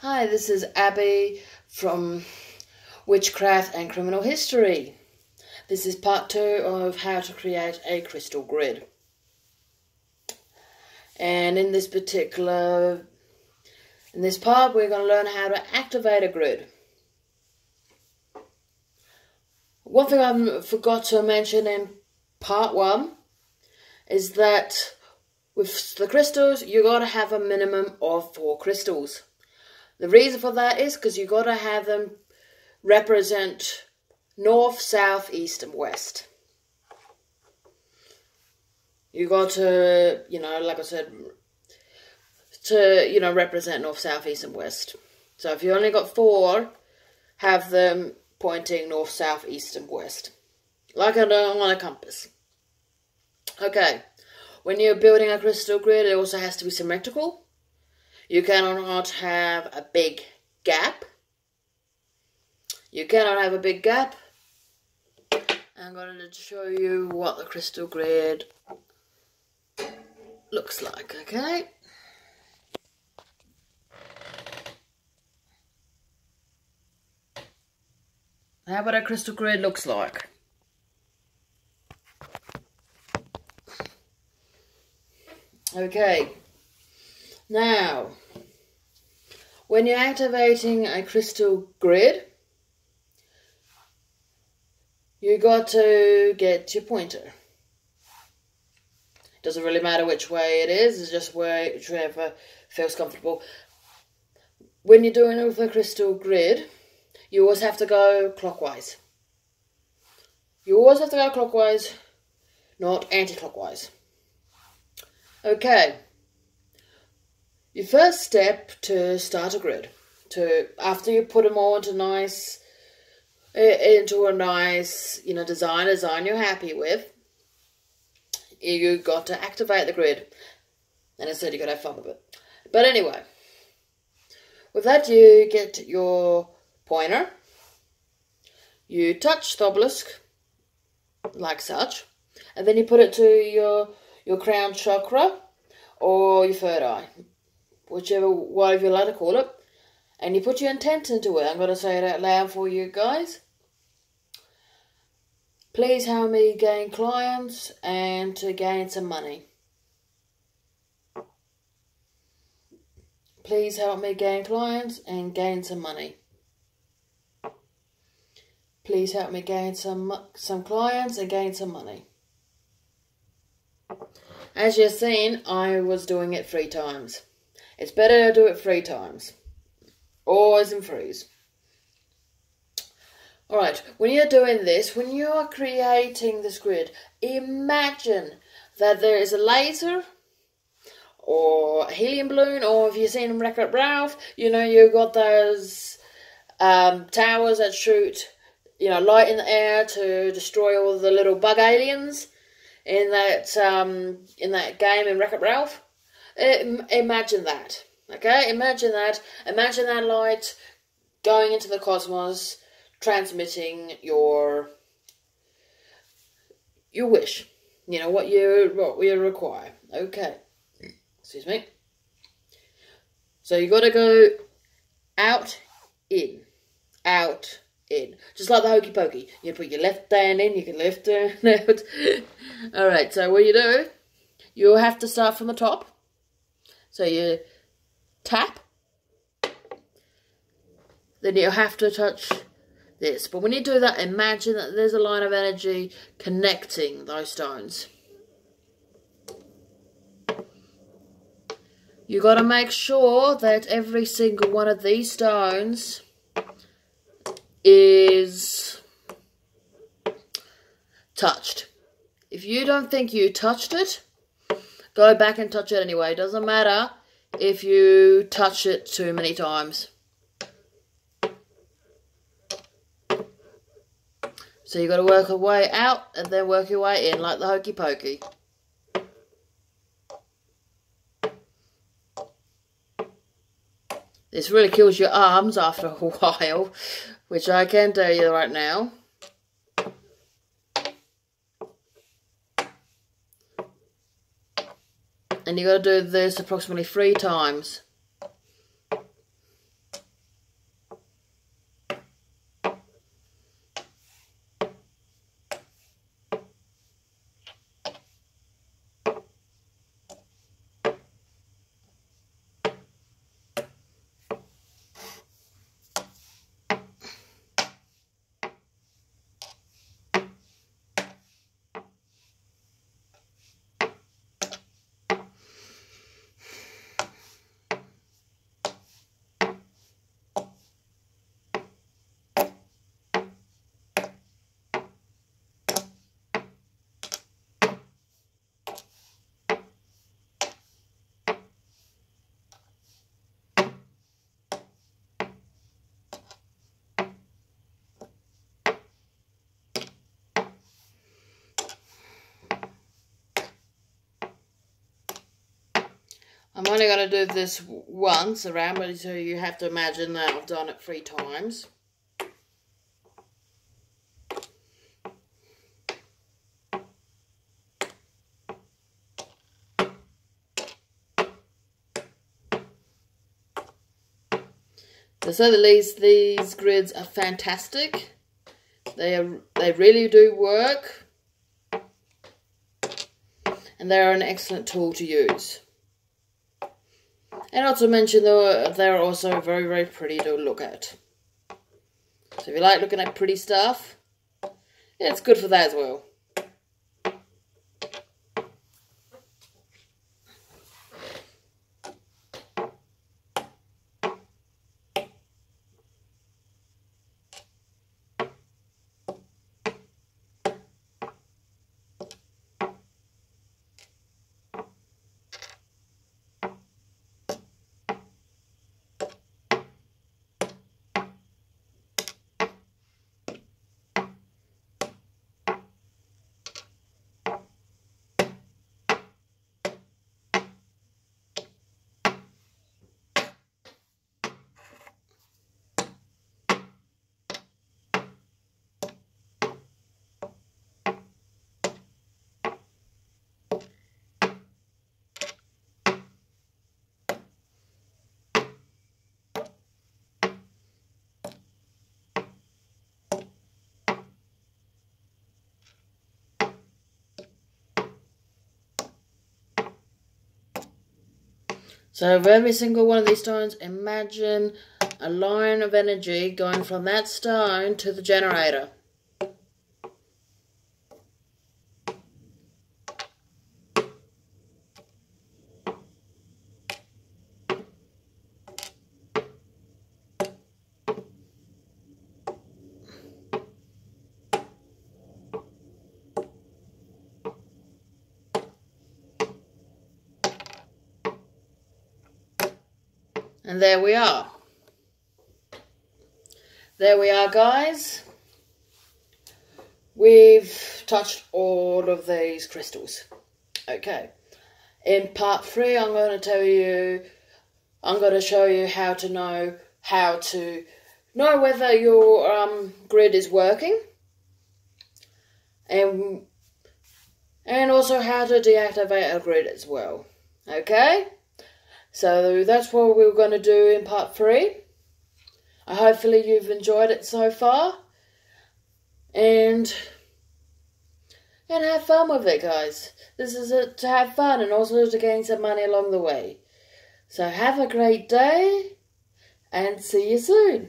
Hi, this is Abby from Witchcraft and Criminal History. This is part 2 of how to create a crystal grid. And in this part, we're going to learn how to activate a grid. One thing I forgot to mention in part 1 is that with the crystals, you got to have a minimum of 4 crystals. The reason for that is because you got to have them represent north, south, east, and west. You got to, like I said, to, represent north, south, east, and west. So if you only got 4, have them pointing north, south, east, and west. Like on a compass. Okay. When you're building a crystal grid, it also has to be symmetrical. You cannot have a big gap. You cannot have a big gap. I'm going to show you what the crystal grid looks like, okay? How about a crystal grid looks like? Okay. Now, when you're activating a crystal grid, you got to get your pointer. Doesn't really matter which way it is, it's just whichever feels comfortable. When you're doing it with a crystal grid, you always have to go clockwise. You always have to go clockwise, not anti-clockwise. Okay. Your first step to start a grid, after you put them all into a nice design you're happy with, you got to activate the grid. And instead you got to have fun with it. But anyway, with that you get your pointer, you touch the obelisk like such, and then you put it to your crown chakra or your third eye. Whatever you like to call it, and you put your intent into it. I'm going to say it out loud for you guys. Please help me gain clients and to gain some money. Please help me gain clients and gain some money. Please help me gain some clients and gain some money. As you've seen, I was doing it 3 times. It's better to do it 3 times. Always in threes. Alright, when you're doing this, when you are creating this grid, imagine that there is a laser or a helium balloon, or if you've seen Wreck-It Ralph, you've got those towers that shoot light in the air to destroy all the little bug aliens in that game in Wreck-It Ralph. Imagine that, okay? Imagine that light going into the cosmos, transmitting your wish. What you require. Okay. Excuse me. So you got to go out, in, out, in. Just like the hokey pokey. You put your left hand in, you can left hand out. Alright, so what you do, you'll have to start from the top. So you tap, then you'll have to touch this. But when you do that, imagine that there's a line of energy connecting those stones. You got to make sure that every single one of these stones is touched. If you don't think you touched it, go back and touch it anyway. It doesn't matter if you touch it too many times. So you got to work your way out and then work your way in like the hokey pokey. This really kills your arms after a while, which I can tell you right now. And you got to do this approximately 3 times. I'm only going to do this once around, but so you have to imagine that I've done it 3 times. To say the least, these grids are fantastic. They really do work. And they're an excellent tool to use. And not to mention, though, they're also very, very pretty to look at. So if you like looking at pretty stuff, yeah, it's good for that as well. So for every single one of these stones, imagine a line of energy going from that stone to the generator. And there we are. There we are, guys. We've touched all of these crystals. Okay. In part 3, I'm going to show you how to know whether your grid is working, and also how to deactivate a grid as well. Okay? So that's what we're going to do in part 3. Hopefully you've enjoyed it so far. And have fun with it, guys. This is it to have fun and also to gain some money along the way. So have a great day and see you soon.